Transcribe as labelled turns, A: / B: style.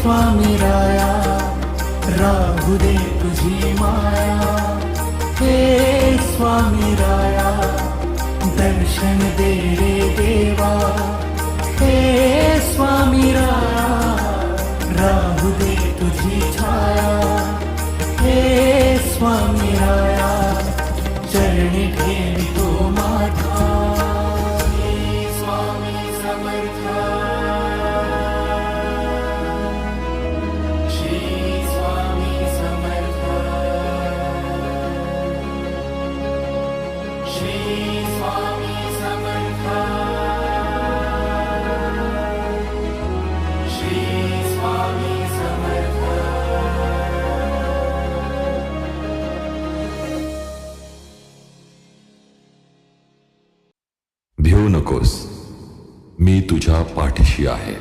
A: स्वामी राया राहू दे तुझी माया, हे स्वामी राया दर्शन दे रे देवा, हे स्वामी राया राहू दे तुझी छाया, हे स्वामी राया चरणी ठेवितो माझा, हे स्वामी समर्था, श्री स्वामी समर्था, श्री स्वामी समर्था, श्री स्वामी समर्था.
B: भिवू नकोस, मी तुझ्या पाठीशी आहे.